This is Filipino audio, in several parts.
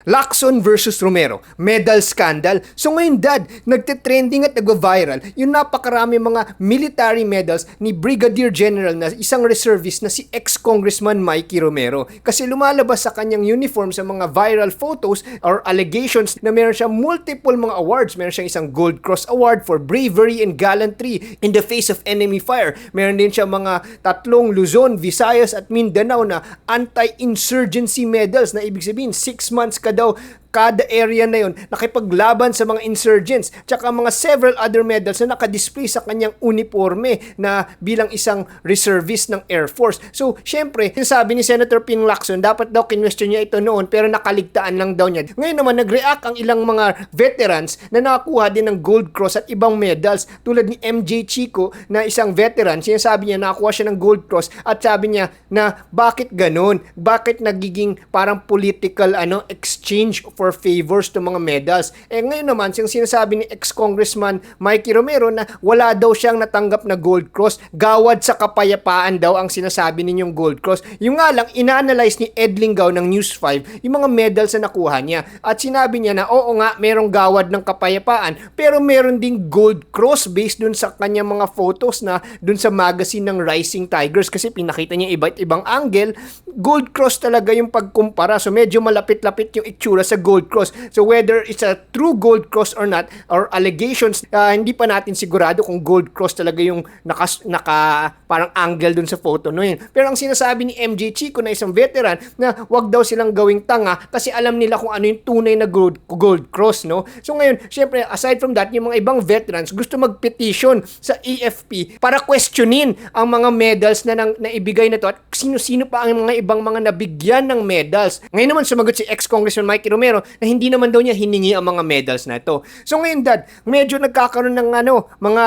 Lacson versus Romero, medal scandal. So ngayon dad, nagte-trending at nagva-viral yung napakarami mga military medals ni Brigadier General na isang reservist na si ex-Congressman Mikey Romero. Kasi lumalabas sa kanyang uniform sa mga viral photos or allegations na meron siyang multiple mga awards. Meron siyang isang Gold Cross Award for bravery and gallantry in the face of enemy fire. Meron din siyang mga 3 Luzon, Visayas at Mindanao na anti-insurgency medals na ibig sabihin 6 months ka daw kada area na yon nakipaglaban sa mga insurgents, tsaka mga several other medals na nakadisplay sa kanyang uniforme na bilang isang reservist ng Air Force. So, syempre, sinasabi ni Senator Ping Lacson, dapat daw kinwestiyon niya ito noon pero nakaligtaan lang daw niya. Ngayon naman, nag-react ang ilang mga veterans na nakakuha din ng Gold Cross at ibang medals tulad ni MJ Chico na isang veteran. Sinasabi niya nakakuha siya ng Gold Cross at sabi niya na bakit ganun? Bakit nagiging parang political exchange for favors to mga medals. Ngayon naman, siyang sinasabi ni ex-congressman Mikey Romero na wala daw siyang natanggap na Gold Cross, gawad sa kapayapaan daw ang sinasabi ninyong Gold Cross. Yung nga lang, ina-analyze ni Ed Linggau ng News 5 yung mga medals na nakuha niya. At sinabi niya na oo nga, merong gawad ng kapayapaan, pero meron ding Gold Cross based dun sa kanyang mga photos na dun sa magazine ng Rising Tigers kasi pinakita niya iba't ibang angle. Gold Cross talaga yung pagkumpara. So medyo malapit-lapit yung itsura sa Gold Cross. So whether it's a true Gold Cross or not, or allegations, hindi pa natin sigurado kung Gold Cross talaga yung naka parang angle dun sa photo no yun. Pero ang sinasabi ni MJ Chico na isang veteran na wag daw silang gawing tanga kasi alam nila kung ano yung tunay na Gold Cross, no? So ngayon, syempre, aside from that, yung mga ibang veterans gusto mag-petition sa AFP para questionin ang mga medals na naibigay na to at sino-sino pa ang mga ibang mga nabigyan ng medals. Ngayon naman sumagot si ex-Congressman Mikey Romero na hindi naman daw niya hiningi ang mga medals na ito. So ngayon dad, medyo nagkakaroon ng mga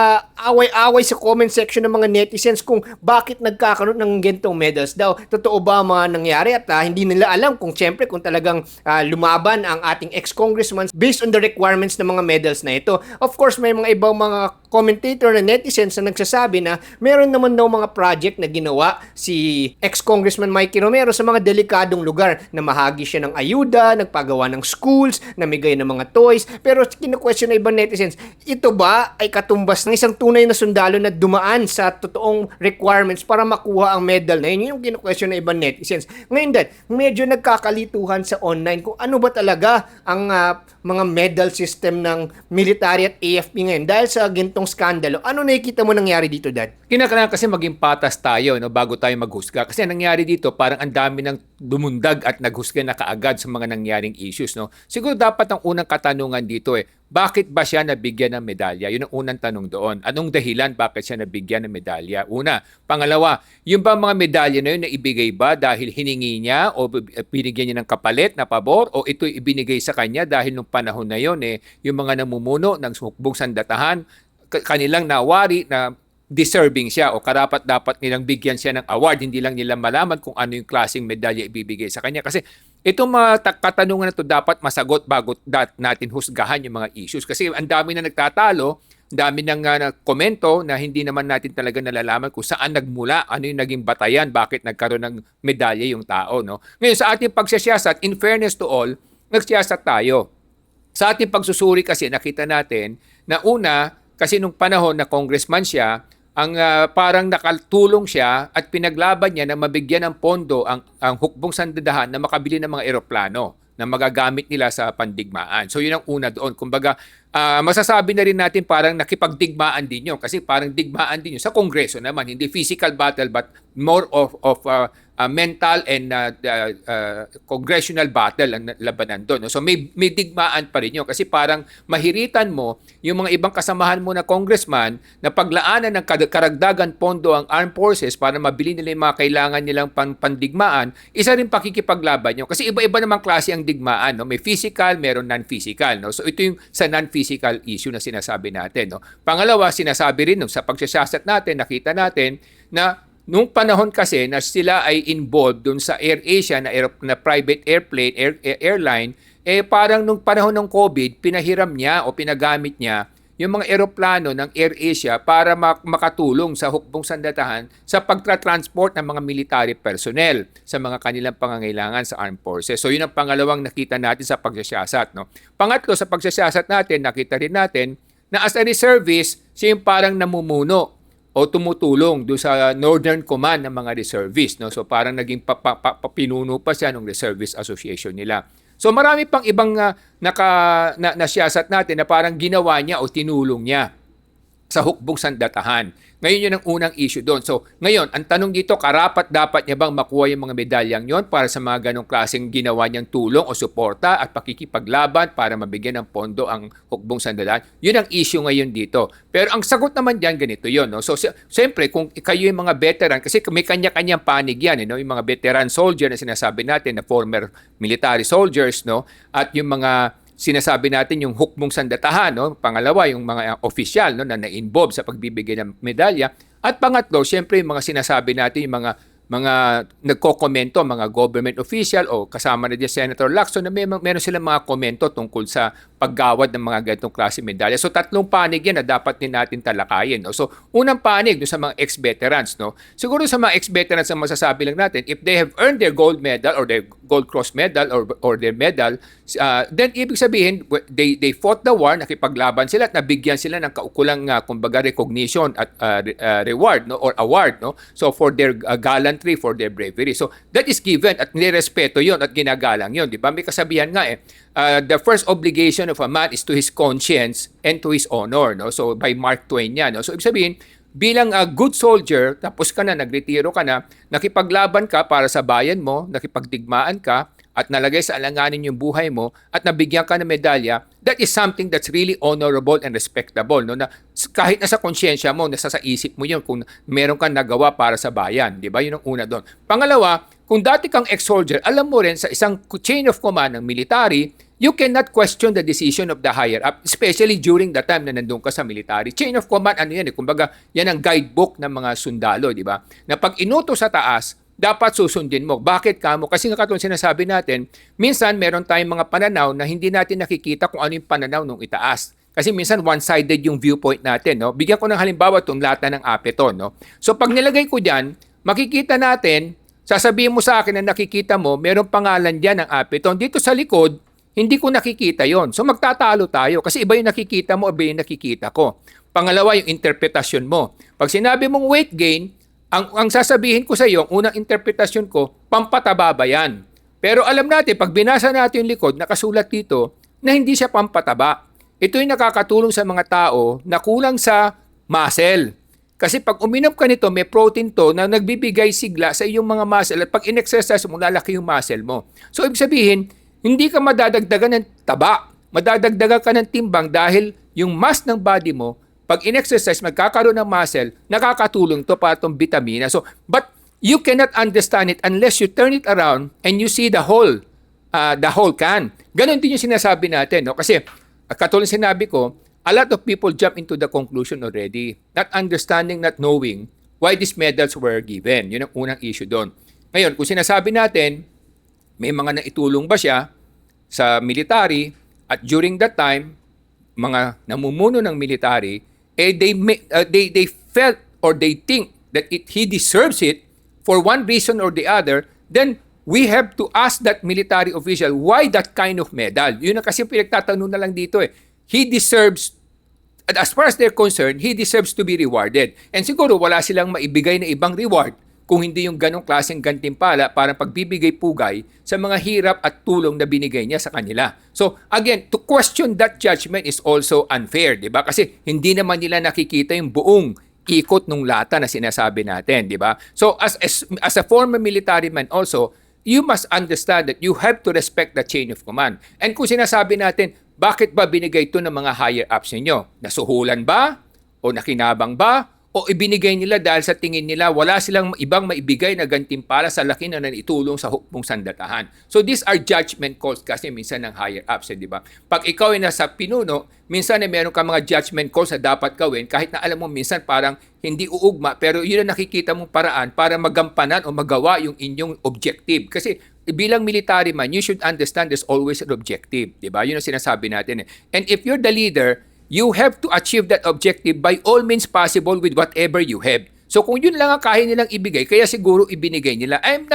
away-away sa comment section ng mga netizens kung bakit nagkakaroon ng gantong medals daw. Totoo ba mga nangyari at hindi nila alam kung syempre kung talagang lumaban ang ating ex-congressman based on the requirements ng mga medals na ito. Of course, may mga ibang mga commentator na netizens na nagsasabi na meron naman daw mga project na ginawa si ex-congressman Mikey Romero sa mga delikadong lugar na mahagi siya ng ayuda, nagpagawa ng schools, namigay ng mga toys. Pero kino-question na ibang netizens, ito ba ay katumbas ng isang tunay na sundalo na dumaan sa totoong requirements para makuha ang medal na yun? Yung kino-question na ibang netizens. Ngayon dad, medyo nagkakalituhan sa online kung ano ba talaga ang mga medal system ng military at AFP ngayon dahil sa gintong skandalo. Ano nakikita mo nangyari dito, dad? Kinakailangan kasi maging patas tayo bago tayo maghusga. Kasi nangyari dito, parang ang dami ng dumundag at naghusga na kaagad sa mga nangyaring issues. No? Siguro dapat ang unang katanungan dito bakit ba siya nabigyan ng medalya? Yun ang unang tanong doon. Anong dahilan bakit siya nabigyan ng medalya? Una. Pangalawa, yung ba mga medalya na yun na ibigay ba dahil hiningi niya o binigyan niya ng kapalit na pabor o ito ibinigay sa kanya dahil nung panahon na yun yung mga namumuno ng sumukbong sandatahan kanilang nawari na deserving siya o karapat-dapat nilang bigyan siya ng award. Hindi lang nila malaman kung ano yung klaseng medalya ibibigay sa kanya. Kasi itong mga katanungan na ito dapat masagot bago natin husgahan yung mga issues. Kasi ang dami na nagtatalo, ang dami nang komento na hindi naman natin talaga nalalaman kung saan nagmula, ano yung naging batayan, bakit nagkaroon ng medalya yung tao. No? Ngayon sa ating pagsasiyasat, in fairness to all, nagsiyasat tayo. Sa ating pagsusuri kasi nakita natin na una, kasi nung panahon na congressman siya, ang parang nakatulong siya at pinaglaban niya na mabigyan ng pondo ang hukbong sandadahan na makabili ng mga eroplano na magagamit nila sa pandigmaan. So yun ang una doon. Kumbaga, masasabi na rin natin parang nakipagdigmaan din yun kasi parang digmaan din yun sa Kongreso naman. Hindi physical battle but more of mental and congressional battle ang labanan doon. So may digmaan pa rin yun kasi parang mahiritan mo yung mga ibang kasamahan mo na congressman na paglaanan ng karagdagan pondo ang armed forces para mabili nila yung mga kailangan nilang pandigmaan, isa rin pakikipaglaban yun. Kasi iba-iba namang klase ang digmaan. No? May physical, meron non-physical. No? So ito yung sa non-physical issue na sinasabi natin. No? Pangalawa, sinasabi rin sa pagsasasat natin, nakita natin na nung panahon kasi na sila ay involved dun sa AirAsia na private airline, parang nung panahon ng COVID, pinahiram niya o pinagamit niya yung mga eroplano ng AirAsia para makatulong sa hukbong sandatahan sa pagtra-transport ng mga military personnel sa mga kanilang pangangailangan sa armed forces. So yun ang pangalawang nakita natin sa pagsasiyasat. No? Pangatlo, sa pagsasiyasat natin, nakita rin natin na as a reservist, siya yung parang namumuno o tumutulong doon sa Northern Command ng mga reservists. No? So parang naging pinuno pa siya ng Reservist Association nila. So marami pang ibang nasiyasat natin na parang ginawa niya o tinulong niya sa hukbong sandatahan. Ngayon yun ang unang issue doon. So ngayon, ang tanong dito, karapat dapat niya bang makuha yung mga medalyang yon para sa mga ganong klaseng ginawa niyang tulong o suporta at pakikipaglaban para mabigyan ng pondo ang hukbong sandatahan? Yun ang issue ngayon dito. Pero ang sagot naman diyan ganito yun. No? So siyempre, kung kayo yung mga veteran, kasi may kanya-kanyang panig yan, no? Yung mga veteran soldier na sinasabi natin na former military soldiers, no? At yung mga sinasabi natin yung hukbong sandatahan, no? Pangalawa, yung mga opisyal, no, na na-involve sa pagbibigay ng medalya. At pangatlo, siyempre yung mga sinasabi natin, yung mga nagko-komento, mga government official o kasama na din Senator Lacson na meron silang mga komento tungkol sa paggawad ng mga ganitong klase medalya. So tatlong panig yan na dapat din natin talakayin. No? So unang panig do sa mga ex-veterans. No? Siguro sa mga ex-veterans ang masasabi lang natin, if they have earned their gold medal or their gold cross medal or their medal, then ibig sabihin, they fought the war, nakipaglaban sila at nabigyan sila ng kaukulang kumbaga recognition at reward, no? Or award. No? So for their gallantry, for their bravery. So that is given at nirespeto yon at ginagalang yon. Di ba? May kasabihan nga the first obligation of a man is to his conscience and to his honor. No? So by Mark Twain yan. No? So ibig sabihin, bilang a good soldier, tapos ka na, nagretiro ka na, nakipaglaban ka para sa bayan mo, nakipagdigmaan ka, at nalagay sa alanganin yung buhay mo, at nabigyan ka ng medalya, that is something that's really honorable and respectable. No? Na kahit nasa konsyensya mo, nasa sa isip mo yun, kung meron kang nagawa para sa bayan. Di ba? Yun ang una doon. Pangalawa, kung dati kang ex-soldier, alam mo rin sa isang chain of command ng military, you cannot question the decision of the higher up, especially during the time na nandun ka sa military. Chain of command, ano yan? Kumbaga, yan ang guidebook ng mga sundalo, di ba? Na pag inuto sa taas, dapat susundin mo. Bakit ka mo? Kasi nga katulad sinasabi natin, minsan meron tayong mga pananaw na hindi natin nakikita kung ano yung pananaw nung itaas. Kasi minsan one-sided yung viewpoint natin. No? Bigyan ko ng halimbawa itong lata ng apeton. No? So pag nilagay ko dyan, makikita natin, sasabihin mo sa akin na nakikita mo, merong pangalan dyan ng apeton. Dito sa likod, hindi ko nakikita yon. So magtatalo tayo kasi iba yung nakikita mo, iba yung nakikita ko. Pangalawa, yung interpretasyon mo. Pag sinabi mong weight gain, ang sasabihin ko sa iyo, ang unang interpretasyon ko, pampataba ba yan? Pero alam natin, pag binasa natin yung likod, nakasulat dito na hindi siya pampataba. Ito yung nakakatulong sa mga tao na kulang sa muscle. Kasi pag uminom ka nito, may protein to na nagbibigay sigla sa iyong mga muscle at pag in-exercise mo, lalaki yung muscle mo. So, ibig sabihin, hindi ka madadagdagan ng taba. Madadagdagan ka ng timbang dahil yung mass ng body mo, pag in-exercise, magkakaroon ng muscle, nakakatulong to para itong vitamina. So, but you cannot understand it unless you turn it around and you see the whole can. Ganon din yung sinasabi natin. No? Kasi, katulad sinabi ko, a lot of people jump into the conclusion already, not understanding, not knowing why these medals were given. Yun ang unang issue doon. Ngayon, kung sinasabi natin, may mga naitulong ba siya sa military at during that time, mga namumuno ng military, they felt or they think that he deserves it for one reason or the other, then we have to ask that military official why that kind of medal. Yun na kasi pinagtatanong na lang dito He deserves, as far as they're concerned, he deserves to be rewarded. And siguro wala silang maibigay na ibang reward kung hindi yung ganong klaseng gantimpala para pagbibigay pugay sa mga hirap at tulong na binigay niya sa kanila. So again, to question that judgment is also unfair, di ba? Kasi hindi naman nila nakikita yung buong ikot ng lata na sinasabi natin, di ba? So as a former military man also, you must understand that you have to respect the chain of command. And kung sinasabi natin, bakit ba binigay ito ng mga higher ups ninyo? Nasuhulan ba? O nakinabang ba? O ibinigay nila dahil sa tingin nila wala silang ibang maibigay na gantimpala sa laki na naitulong sa hukbong sandatahan. So these are judgment calls kasi minsan ng higher ups, di ba? Pag ikaw ay nasa pinuno, minsan ay meron ka mga judgment calls na dapat gawin kahit na alam mo minsan parang hindi uugma pero yun ang nakikita mong paraan para magampanan o magawa yung inyong objective. Kasi bilang military man, you should understand there's always an objective, di ba? Yun ang sinasabi natin. And if you're the leader, you have to achieve that objective by all means possible with whatever you have. So kung yun lang ang kaya nilang ibigay, kaya siguro ibinigay nila. I'm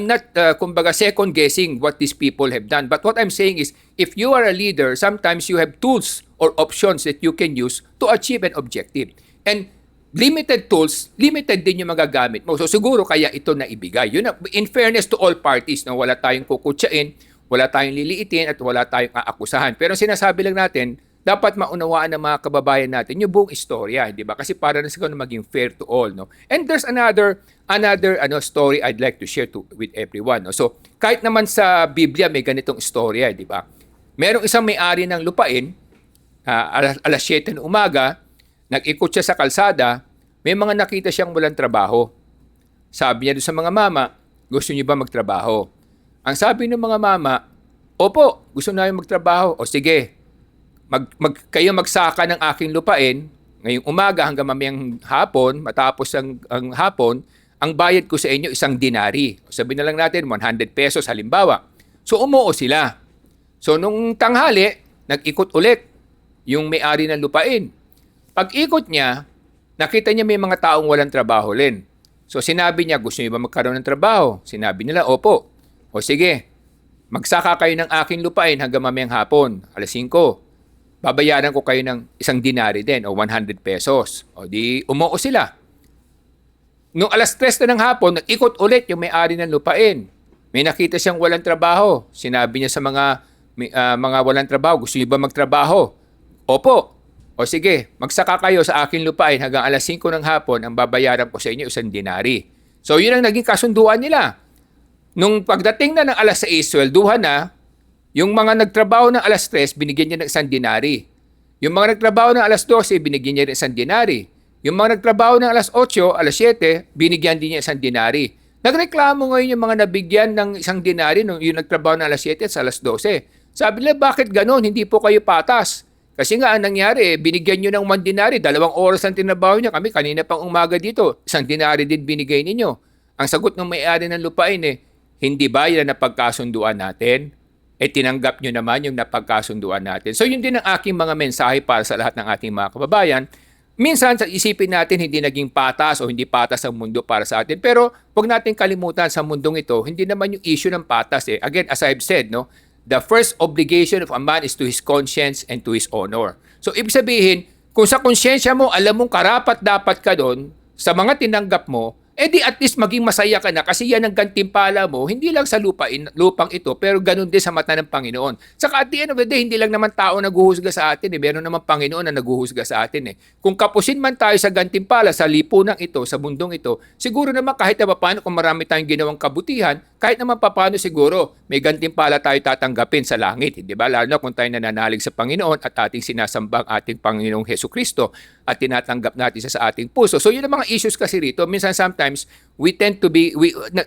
not kumbaga second guessing what these people have done. But what I'm saying is, if you are a leader, sometimes you have tools or options that you can use to achieve an objective. And limited tools, limited din yung magagamit mo. So siguro kaya ito na ibigay. Yun, in fairness to all parties, no, wala tayong kukutsain, wala tayong liliitin, at wala tayong aakusahan. Pero sinasabi lang natin, dapat maunawaan ng mga kababayan natin yung buong istorya, di ba? Kasi para na siguro maging fair to all, no? And there's another story I'd like to share with everyone, no? So, kahit naman sa Biblia may ganitong istorya, di ba? Merong isang may-ari ng lupain, alas 7 ng umaga, nag-ikot siya sa kalsada, may mga nakita siyang walang trabaho. Sabi niya doon sa mga mama, gusto niyo ba magtrabaho? Ang sabi ng mga mama, opo, gusto namin magtrabaho. O sige, kayo magsaka ng aking lupain, ngayong umaga hanggang mamayang hapon, matapos ang hapon, ang bayad ko sa inyo 1 dinari. Sabi na lang natin, 100 pesos halimbawa. So umuo sila. So nung tanghali, nag-ikot ulit yung may-ari ng lupain. Pag-ikot niya, nakita niya may mga taong walang trabaho rin. So sinabi niya, gusto niyo ba magkaroon ng trabaho? Sinabi nila, opo. O sige, magsaka kayo ng aking lupain hanggang mamayang hapon, alas 5. Babayaran ko kayo ng 1 dinari din o 100 pesos. O di umuo sila. Nung alas 3 na ng hapon, nag-ikot ulit yung may-ari ng lupain. May nakita siyang walang trabaho. Sinabi niya sa mga walang trabaho, gusto niyo ba magtrabaho? Opo. O sige, magsaka kayo sa aking lupain hanggang alas 5 ng hapon, ang babayaran ko sa inyo 1 dinari. So yun ang naging kasunduan nila. Nung pagdating na ng alas 6, swelduhan na, yung mga nagtrabaho ng alas 3, binigyan niya ng 1 dinari. Yung mga nagtrabaho ng alas 12, binigyan niya ng 1 dinari. Yung mga nagtrabaho ng alas 8, alas 7, binigyan din niya 1 dinari. Nagreklamo ngayon yung mga nabigyan ng 1 dinari nung yung nagtrabaho ng alas 7 at alas 12. Sabi nila, bakit ganon? Hindi po kayo patas. Kasi nga, ang nangyari, binigyan nyo ng 1 dinari, 2 oras ang tinabaho niya. Kami, kanina pang umaga dito, 1 dinari din binigay ninyo. Ang sagot ng may-ari ng lupain hindi ba yan ang napagkasunduan natin? Tinanggap nyo naman yung napagkasunduan natin. So, yun din ang aking mga mensahe para sa lahat ng ating mga kababayan. Minsan, sa isipin natin, hindi naging patas o hindi patas ang mundo para sa atin. Pero, huwag natin kalimutan sa mundong ito, hindi naman yung issue ng patas. Again, as I've said, no, the first obligation of a man is to his conscience and to his honor. So, ibig sabihin, kung sa konsyensya mo, alam mong karapat-dapat ka doon, sa mga tinanggap mo, di at least maging masaya ka na kasi yan ang gantimpala mo, hindi lang sa lupang ito, pero ganun din sa mata ng Panginoon. Saka at the end of the day, hindi lang naman tao naguhusga sa atin. Meron naman Panginoon na naguhusga sa atin. Kung kapusin man tayo sa gantimpala, sa lipunang ito, sa mundong ito, siguro naman kahit na paano kung marami tayong ginawang kabutihan, kahit naman paano siguro may gantimpala tayo tatanggapin sa langit. Di ba? Lalo na kung tayo nananalig sa Panginoon at ating sinasamba ang ating Panginoong Hesukristo at tinatanggap natin sa ating puso. So yun ang mga issues kasi rito. Minsan sometimes we tend to be,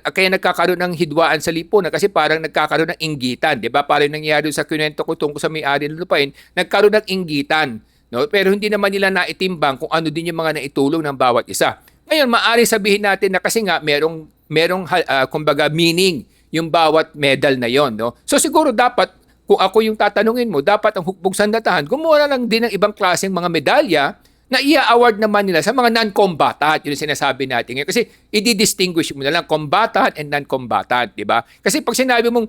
kaya nagkakaroon ng hidwaan sa lipunan kasi parang nagkakaroon ng inggitan. Di ba? Parang nangyari sa kinuwento ko tungkol sa may-ari ng lupain, nagkaroon ng inggitan. No? Pero hindi naman nila naitimbang kung ano din yung mga naitulong ng bawat isa. Ngayon, maaari sabihin natin na kasi nga merong kumbaga meaning yung bawat medal na yon, no? So siguro dapat, kung ako yung tatanungin mo, dapat ang hukbong sandatahan, gumawa lang din ng ibang klaseng mga medalya na ia-award naman nila sa mga non-combatant. Yun yung sinasabi natin ngayon. Kasi i-distinguish mo na lang combatant and non-combatant, di ba? Kasi pag sinabi mong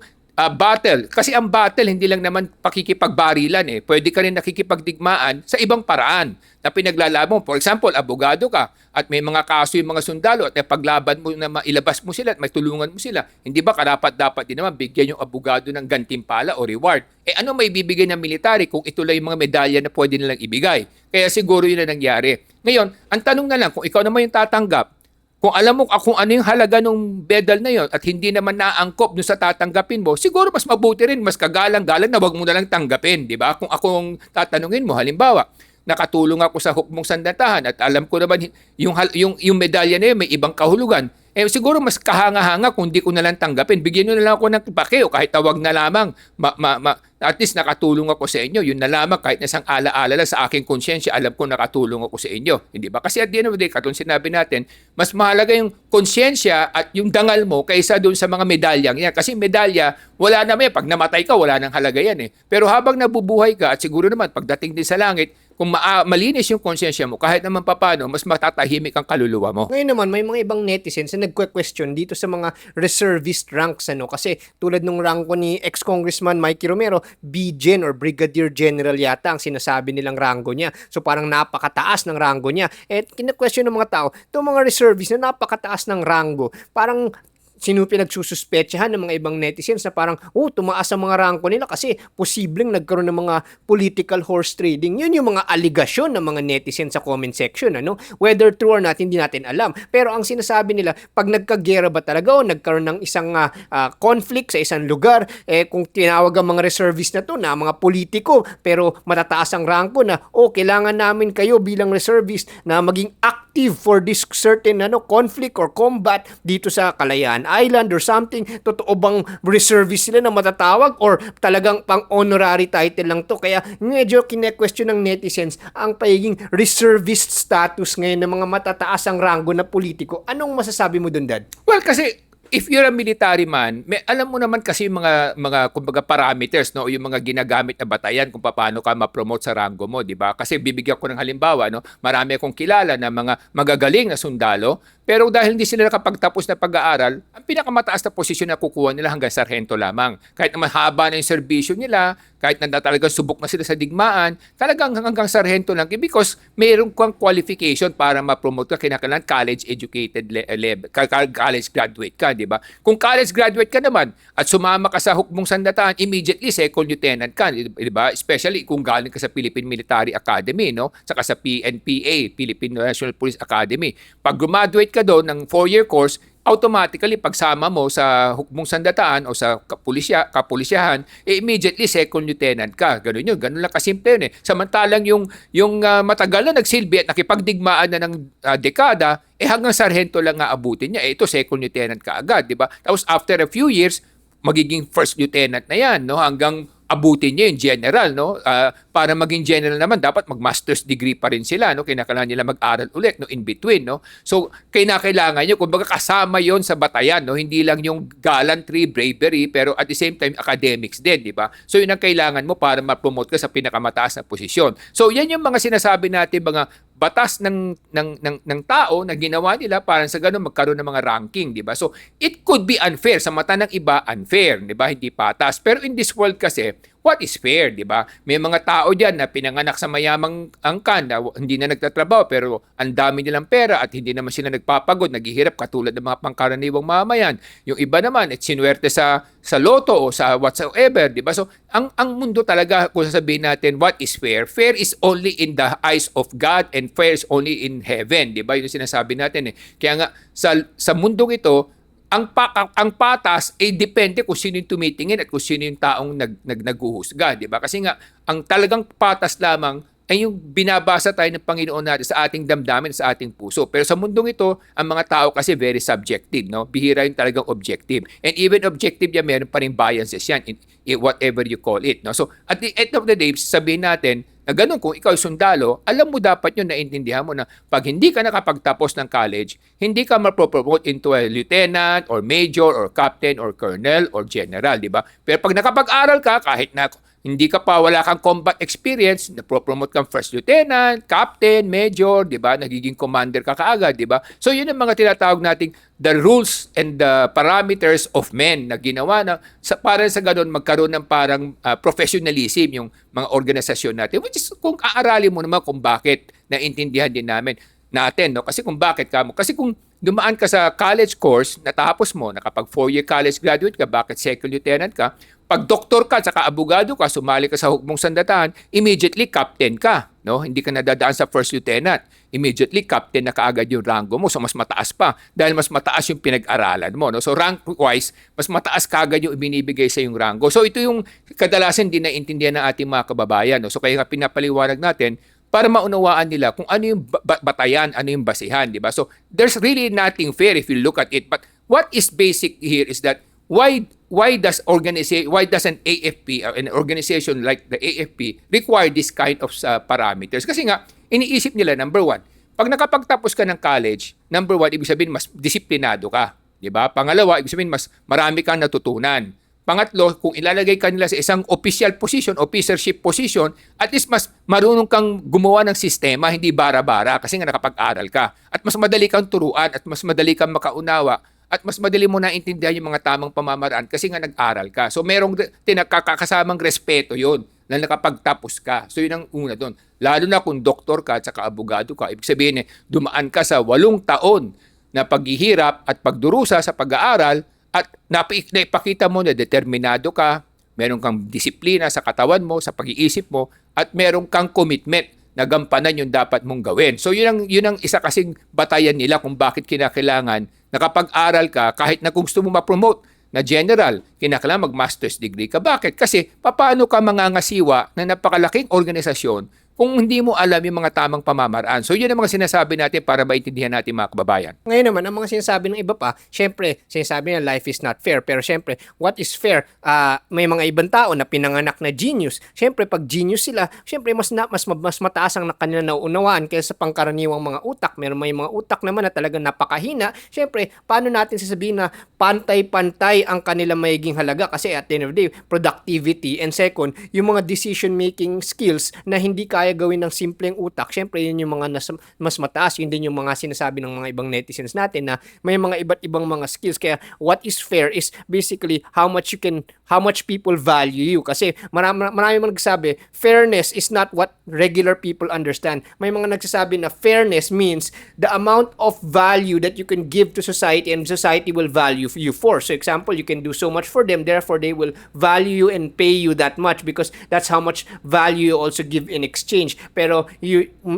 battle, kasi ang battle hindi lang naman pakikipagbarilan. Pwede ka rin nakikipagdigmaan sa ibang paraan na pinaglalaban mo. For example, abogado ka at may mga kaso yung mga sundalo at paglaban mo na mailabas mo sila at may tulungan mo sila. Hindi ba karapat-dapat din naman bigyan yung abogado ng gantimpala o reward? Ano may bibigay ng military kung ito lang yung mga medalya na pwede nilang ibigay? Kaya siguro yun na nangyari. Ngayon, ang tanong na lang, kung ikaw naman yung tatanggap, kung alam mo kung ano yung halaga ng medal na yon at hindi naman naangkop dun sa tatanggapin mo, siguro mas mabuti rin, mas kagalang-galang na wag mo na lang tanggapin, di ba? Kung akong tatanungin mo, halimbawa, nakatulong ako sa hukbong sandatahan at alam ko naman yung medalya na yun may ibang kahulugan, siguro mas kahanga-hanga kung di ko na lang tanggapin. Bigyan nyo na lang ako ng pake o kahit tawag na lamang. At least nakatulong ako sa inyo. Yun na lamang kahit nasang ala-ala lang sa aking konsyensya, alam ko nakatulong ako sa inyo. Hindi ba? Kasi at the end of the day, katulad sinabi natin, mas mahalaga yung konsyensya at yung dangal mo kaysa doon sa mga medalyang yan. Kasi medalya, wala naman yan. Pag namatay ka, wala nang halaga yan. Pero habang nabubuhay ka at siguro naman pagdating din sa langit, kung malinis yung konsensya mo, kahit naman papaano, mas matatahimik ang kaluluwa mo. Ngayon naman, may mga ibang netizens na nagque-question dito sa mga reservist ranks, ano? Kasi tulad nung ranko ni ex-congressman Mikey Romero, BGen or Brigadier General yata ang sinasabi nilang rango niya. So parang napakataas ng rango niya. At kina-question ng mga tao, itong mga reservist na napakataas ng rango, parang sino pinagsususpetsahan ng mga ibang netizens na parang, tumaas ang mga ranko nila kasi posibleng nagkaroon ng mga political horse trading. Yun yung mga aligasyon ng mga netizens sa comment section, ano? Whether true or not, hindi natin alam. Pero ang sinasabi nila, pag nagkagera ba talaga o nagkaroon ng isang conflict sa isang lugar, kung tinawag ang mga reservist na to na mga politiko, pero matataas ang ranko na, kailangan namin kayo bilang reservist na maging active for this certain conflict or combat dito sa Kalayaan Island or something. Totoo bang reservist sila na matatawag or talagang pang honorary title lang to? Kaya medyo kine-question ng netizens ang pagiging reservist status ngayon ng mga matataas ang rango na politiko. Anong masasabi mo dun, Dad? Well, kasi if you're a military man, alam mo naman kasi yung mga kumbaga parameters, no, o yung mga ginagamit na batayan kung paano ka ma-promote sa rango mo, 'di ba? Kasi bibigyan ko ng halimbawa, no, marami akong kilala na mga magagaling na sundalo, pero dahil hindi sila nakapagtapos na pag-aaral, ang pinakamataas na posisyon na kukuha nila hanggang sarhento lamang. Kahit na mahaba na yung serbisyo nila, kahit na talagang subok na sila sa digmaan, talagang hanggang sarhento lang because mayroon kang qualification para ma-promote ka, kinakailangan college educated level, college graduate ka, di ba? Kung college graduate ka naman at sumama ka sa hukbong sandataan, immediately second lieutenant ka, di ba? Especially kung galing ka sa Philippine Military Academy, no? Saka sa PNPA, Philippine National Police Academy. Pag graduate ka doon ng 4-year course, automatically pagsama mo sa hukbong sandataan o sa kapulisyahan, immediately second lieutenant ka. Ganun yun. Ganun lang kasimple yun eh. Samantalang yung matagal na nagsilbi at nakipagdigmaan na ng dekada, hanggang sarhento lang nga abutin niya. Ito second lieutenant ka agad, di ba? Tapos after a few years, magiging first lieutenant na yan, no? Hanggang abutin niya yung general, no? Para maging general naman, dapat mag-master's degree pa rin sila, no? Kailangan nila mag-aral ulit, no? In between, no? So, kailangan nyo, kumbaga kasama yon sa batayan, no? Hindi lang yung gallantry, bravery, pero at the same time, academics din, di ba? So, yun ang kailangan mo para ma-promote ka sa pinakamataas na posisyon. So, yan yung mga sinasabi natin, mga batas ng tao na ginawa nila para sa ganun magkaroon ng mga ranking, di ba? So, it could be unfair. Sa mata ng iba, unfair, di ba? Hindi patas. Pero in this world kasi, what is fair, di ba? May mga tao diyan na pinanganak sa mayamang angkan na hindi na nagtatrabaho pero ang dami nilang pera at hindi naman sila nagpapagod, naghihirap katulad ng mga pangkaraniwang mamayan. Yung iba naman, sinuwerte sa loto o sa whatsoever, di ba? So, ang mundo talaga, kung sasabihin natin, what is fair? Fair is only in the eyes of God and fair is only in heaven, di ba? Yun yung sinasabi natin eh. Kaya nga, sa mundong ito, ang patas depende kung sino yung tumitingin at kung sino yung taong naghuhusga, di ba? Kasi nga, ang talagang patas lamang ay yung binabasa tayo ng Panginoon natin sa ating damdamin, sa ating puso. Pero sa mundong ito, ang mga tao kasi very subjective, no? Bihira yung talagang objective. And even objective yan, meron pa rin biases yan, in whatever you call it, no? So, at the end of the day, sabihin natin, na ganun, kung ikaw sundalo, alam mo dapat yun, naintindihan mo na pag hindi ka nakapagtapos ng college, hindi ka mapropromote into a lieutenant or major or captain or colonel or general, di ba? Pero pag nakapag-aral ka, kahit na hindi ka pa, wala kang combat experience, napropromote kang first lieutenant, captain, major, di ba? Nagiging commander ka kaagad, di ba? So yun ang mga tinatawag nating the rules and the parameters of men na ginawa na para sa ganun magkaroon ng parang professionalism yung mga organisasyon natin, which is kung aaralin mo naman kung bakit, naintindihan din natin, no? Kasi kung bakit kasi kung dumaan ka sa college course, natapos mo, nakapag 4-year college graduate ka, bakit second lieutenant ka? Pag doktor ka, saka abogado ka, sumali ka sa hukbong sandataan, immediately captain ka, no? Hindi ka nadadaan sa first lieutenant. Immediately captain na kaagad yung rango mo, so mas mataas pa dahil mas mataas yung pinag-aralan mo, no? So rank-wise, mas mataas kaagad yung ibinibigay sa yung rango. So ito yung kadalasan din naiintindihan ng ating mga kababayan, no? So kaya nga pinapaliwanag natin para maunawaan nila kung ano yung batayan, ano yung basihan, di ba? So there's really nothing fair if you look at it. But what is basic here is that why does an AFP, an organization like the AFP, require this kind of parameters? Kasi nga, iniisip nila, number one, pag nakapagtapos ka ng college, number one, ibig sabihin, mas disiplinado ka. Diba? Pangalawa, ibig sabihin, mas marami kang natutunan. Pangatlo, kung ilalagay ka nila sa isang official position, officership position, at least mas marunong kang gumawa ng sistema, hindi bara-bara kasi nga nakapag-aral ka. At mas madali kang turuan at mas madali kang makaunawa at mas madali mo naintindihan yung mga tamang pamamaraan kasi nga nag-aral ka. So merong kasamang respeto yun na nakapagtapos ka. So yun ang una doon. Lalo na kung doktor ka at saka abogado ka, ibig sabihin dumaan ka sa 8 taon na paghihirap at pagdurusa sa pag-aaral at naipakita mo na determinado ka, meron kang disiplina sa katawan mo, sa pag-iisip mo, at meron kang commitment na gampanan yung dapat mong gawin. So yun ang isa kasing batayan nila kung bakit kinakailangan nakapag-aral ka kahit na kung gusto mo ma-promote na general, kinakailangan mag-master's degree ka. Bakit? Kasi paano ka mangangasiwa na napakalaking organisasyon kung hindi mo alam yung mga tamang pamamaraan. So yun ang mga sinasabi natin para maintindihan natin mga kababayan. Ngayon naman, ang mga sinasabi ng iba pa, syempre, sinasabi na life is not fair. Pero syempre, what is fair? May mga ibang tao na pinanganak na genius. Syempre, pag genius sila, syempre, mas mataas ang kanila nauunawaan kaysa pangkaraniwang mga utak. May mga utak naman na talagang napakahina. Syempre, paano natin sasabihin na pantay-pantay ang kanila magiging halaga? Kasi at the end of the day, productivity. And second, yung mga decision-making skills na hindi kaya gawin ng simpleng utak, syempre yun yung mga mas mataas, yun din yung mga sinasabi ng mga ibang netizens natin na may mga iba't ibang mga skills. Kaya what is fair is basically how much people value you. Kasi marami mga nagsasabi, fairness is not what regular people understand. May mga nagsasabi na fairness means the amount of value that you can give to society and society will value you for. So example, you can do so much for them, therefore they will value you and pay you that much because that's how much value you also give in exchange. Pero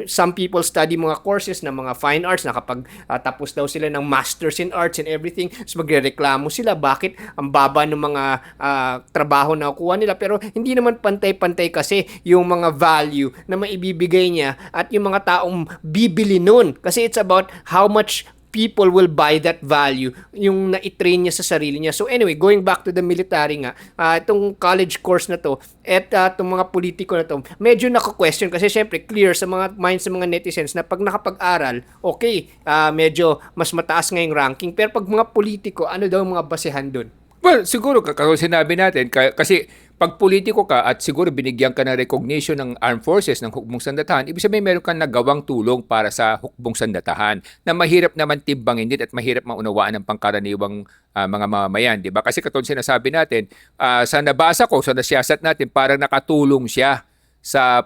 some people study mga courses na mga fine arts na kapag tapos daw sila ng masters in arts and everything, so magrereklamo sila bakit ang baba ng mga trabaho na kuha nila. Pero hindi naman pantay-pantay kasi yung mga value na maibibigay niya at yung mga taong bibili nun. Kasi it's about how much people will buy that value, yung na-train niya sa sarili niya. So anyway, going back to the military nga, itong college course na to, at itong mga politiko na to, medyo nako-question kasi syempre clear sa mga minds sa mga netizens na pag nakapag-aral, okay, medyo mas mataas ngayong ranking, pero pag mga politiko, ano daw mga basehan dun? Well, siguro, kasi sinabi natin, kasi pag politiko ka at siguro binigyan ka ng recognition ng armed forces, ng hukbong sandatahan, ibig sabihin meron kang nagawang tulong para sa hukbong sandatahan na mahirap naman timbangin din at mahirap maunawaan ng pangkaraniwang mga mamamayan, di ba? Kasi katulad sinasabi natin, sa nabasa ko, sa nasiyasat natin, parang nakatulong siya sa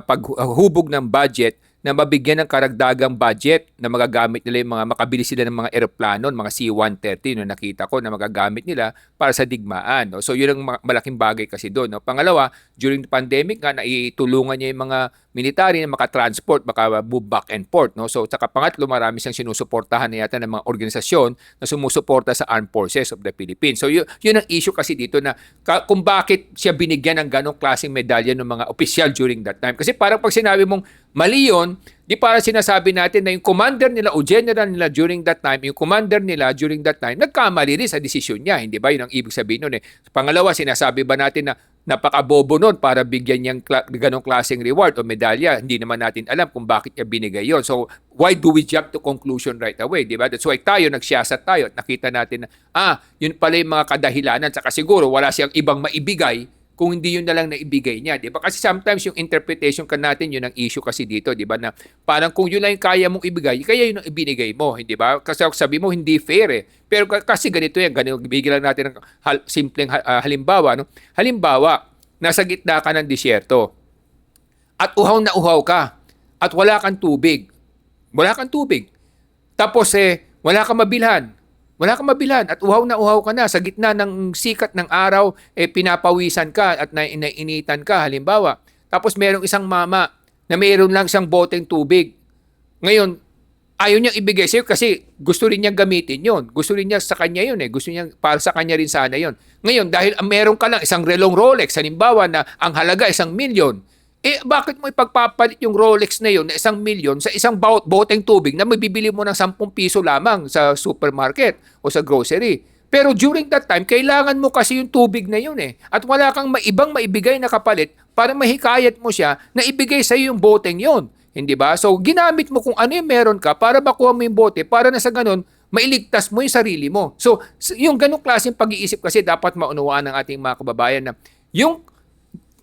paghubog ng budget na mabigyan ng karagdagang budget na magagamit nila yung mga makabili sila ng mga eroplano, mga C-130 no, nakita ko na magagamit nila para sa digmaan. No? So yun ang malaking bagay kasi doon. No? Pangalawa, during the pandemic nga, naitulungan niya yung mga military na makatransport, move back and forth. No? So saka pangatlo, marami siyang sinusuportahan na yata ng mga organisasyon na sumusuporta sa Armed Forces of the Philippines. So yun ang issue kasi dito na kung bakit siya binigyan ng ganong klaseng medalya ng mga opisyal during that time. Kasi parang pag sinabi mong mali yun, di para sinasabi natin na yung commander nila o general nila during that time, nagkamali rin sa desisyon niya. Hindi ba? Yun ang ibig sabihin nun eh. Pangalawa, sinasabi ba natin na napakabobo nun para bigyan niyang ganong klaseng reward o medalya? Hindi naman natin alam kung bakit niya binigay yon. So, why do we jump to conclusion right away? Di ba? That's why nagsiyasat tayo at nakita natin na, yun pala yung mga kadahilanan. Saka siguro, wala siyang ibang maibigay kung hindi yun na lang naibigay niya, di ba? Kasi sometimes yung interpretation ka natin, yun ang issue kasi dito, di ba? Na parang kung yun lang yung kaya mong ibigay, kaya yun ang ibinigay mo, di ba? Kasi sabi mo, hindi fair eh. Pero kasi ganito yan, bigyan lang natin ng simpleng halimbawa. No? Halimbawa, nasa gitna ka ng disyerto at uhaw na uhaw ka at wala kang tubig. Wala kang tubig. Tapos wala kang mabilhan. Wala kang mabilhan at uhaw na uhaw ka na sa gitna ng sikat ng araw, pinapawisan ka at nainitan ka, halimbawa. Tapos merong isang mama na mayroon lang siyang boteng tubig. Ngayon, ayaw niyang ibigay sa'yo kasi gusto rin niyang gamitin yon. Gusto rin niya sa kanya yun eh. Gusto niya para sa kanya rin sana yon. Ngayon, dahil meron ka lang isang relong Rolex, halimbawa na ang halaga 1,000,000, bakit mo ipagpapalit yung Rolex na yun na 1,000,000 sa isang boteng tubig na mabibili mo ng 10 piso lamang sa supermarket o sa grocery? Pero during that time, kailangan mo kasi yung tubig na yun eh. At wala kang ibang maibigay na kapalit para mahikayat mo siya na ibigay sa iyo yung boteng yun. Hindi ba? So, ginamit mo kung ano yung meron ka para makuha mo yung bote para na sa ganun, mailigtas mo yung sarili mo. So, yung ganong klaseng pag-iisip kasi dapat maunawaan ng ating mga kababayan na yung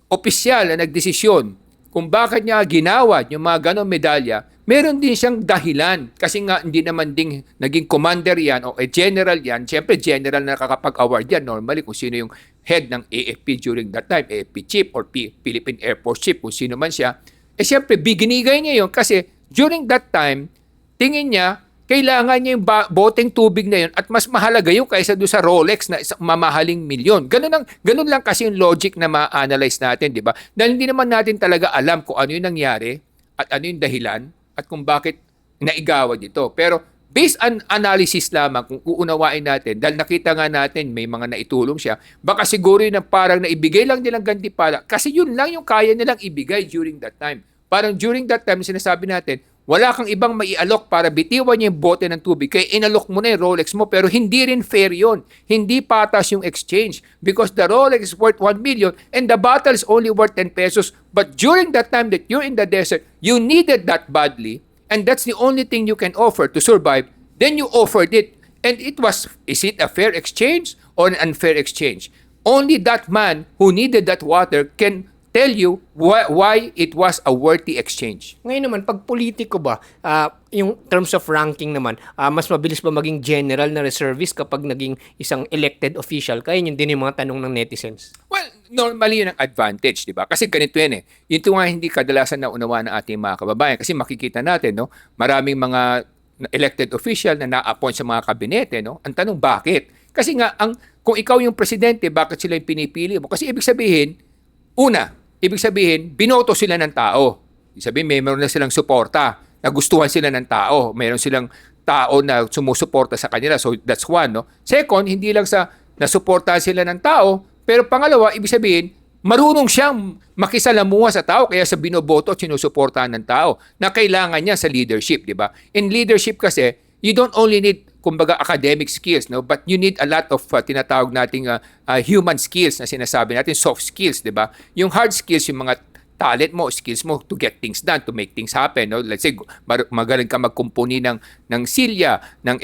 opisyal na nagdesisyon kung bakit niya ginawa yung mga ganong medalya, meron din siyang dahilan. Kasi nga, hindi naman ding naging commander yan o general yan. Siyempre, general na nakakapag-award yan. Normally, kung sino yung head ng AFP during that time, AFP chief or Philippine Air Force chief, kung sino man siya, siyempre, biginigay niya yun kasi during that time, tingin niya, kailangan niya yung boteng tubig na yun at mas mahalaga yun kaysa doon sa Rolex na isang mamahaling milyon. Ganun lang kasi yung logic na ma-analyze natin, di ba? Dahil hindi naman natin talaga alam kung ano yung nangyari at ano yung dahilan at kung bakit naigawa dito. Pero based on analysis lamang, kung uunawain natin, dahil nakita nga natin may mga naitulong siya, baka siguro yun ang parang naibigay lang nilang gantipala kasi yun lang yung kaya nilang ibigay during that time. Parang during that time, sinasabi natin, wala kang ibang maialok para bitiwan niya yung bote ng tubig. Kaya inalok mo na yung Rolex mo, pero hindi rin fair yun. Hindi patas yung exchange because the Rolex is worth 1 million and the bottle is only worth 10 pesos. But during that time that you're in the desert, you needed that badly and that's the only thing you can offer to survive. Then you offered it. And is it a fair exchange or an unfair exchange? Only that man who needed that water can tell you why it was a worthy exchange. Ngayon naman, pag politiko ba, yung terms of ranking naman, mas mabilis ba maging general na reservist kapag naging isang elected official? Kaya yun din yung mga tanong ng netizens. Well, normally yun ang advantage, di ba? Kasi ganito yan eh. Ito nga hindi kadalasan na unawa ng ating mga kababayan. Kasi makikita natin, no? Maraming mga elected official na na-appoint sa mga kabinete, no? Ang tanong, bakit? Kasi nga, kung ikaw yung presidente, bakit sila yung pinipili mo? Kasi ibig sabihin, ibig sabihin, binoto sila ng tao. Ibig sabihin, meron na silang suporta. Nagustuhan sila ng tao. Meron silang tao na sumusuporta sa kanila. So, that's one. No? Second, hindi lang sa nasuportahan sila ng tao, pero pangalawa, ibig sabihin, marunong siyang makisalamuha sa tao kaya sa binoboto at sinusuportahan ng tao na kailangan niya sa leadership, di ba? In leadership kasi, you don't only need kumbaga academic skills, no, but you need a lot of tinatawag nating human skills na sinasabi natin, soft skills, 'di ba? Yung hard skills, yung mga talent mo, skills mo to get things done, to make things happen, no? Let's say magaling ka magkumpuni ng silya, ng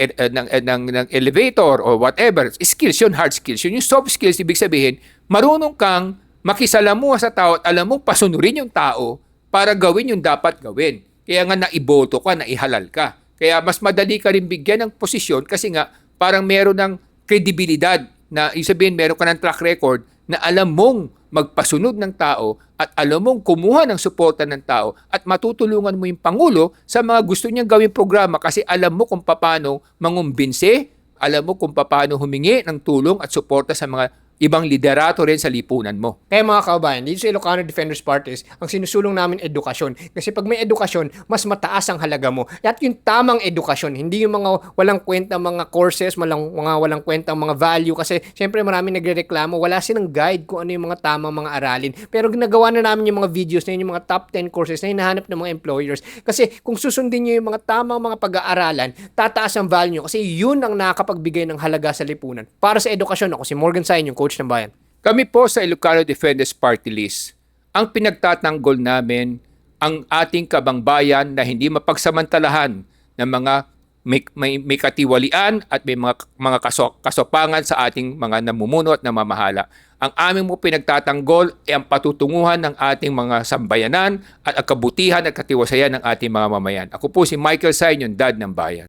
elevator or whatever. Skills yun, hard skills. Yun yung soft skills, ibig sabihin, marunong kang makisalamuha sa tao at alam mo pasunurin yung tao para gawin yung dapat gawin. Kaya nga naiboto ka, naihalal ka. Kaya mas madali ka rin bigyan ng posisyon kasi nga parang meron ng kredibilidad na isabihin meron ka ng track record na alam mong magpasunod ng tao at alam mong kumuha ng suporta ng tao at matutulungan mo yung Pangulo sa mga gusto niyang gawing programa kasi alam mo kung paano mangumbinse, alam mo kung paano humingi ng tulong at suporta sa mga ibang liderato rin sa lipunan mo. Kaya mga kababayan, dito sa Ilocano Defenders Parties, ang sinusulong namin edukasyon. Kasi pag may edukasyon, mas mataas ang halaga mo. At yung tamang edukasyon, hindi yung mga walang kwenta mga courses, mga walang kwenta mga value. Kasi syempre marami nagrereklamo, wala silang guide kung ano yung mga tamang mga aralin. Pero ginagawa na namin yung mga videos na yun, yung mga top 10 courses na hinahanap ng mga employers. Kasi kung susundin nyo yung mga tamang mga pag-aaralan, tataas ang value nyo. Kasi yun ang nakakapagbigay ng halaga sa lipunan. Para sa edukasyon, ako si Morgan Sain, yung coach ng bayan. Kami po sa Ilocano Defenders Party List, ang pinagtatanggol namin ang ating kabangbayan na hindi mapagsamantalahan ng mga may katiwalian at may mga kasopangan sa ating mga namumuno at namamahala. Ang aming mo pinagtatanggol ay ang patutunguhan ng ating mga sambayanan at ang kabutihan at katiwasayan ng ating mga mamayan. Ako po si Michael Sain, yung dad ng bayan.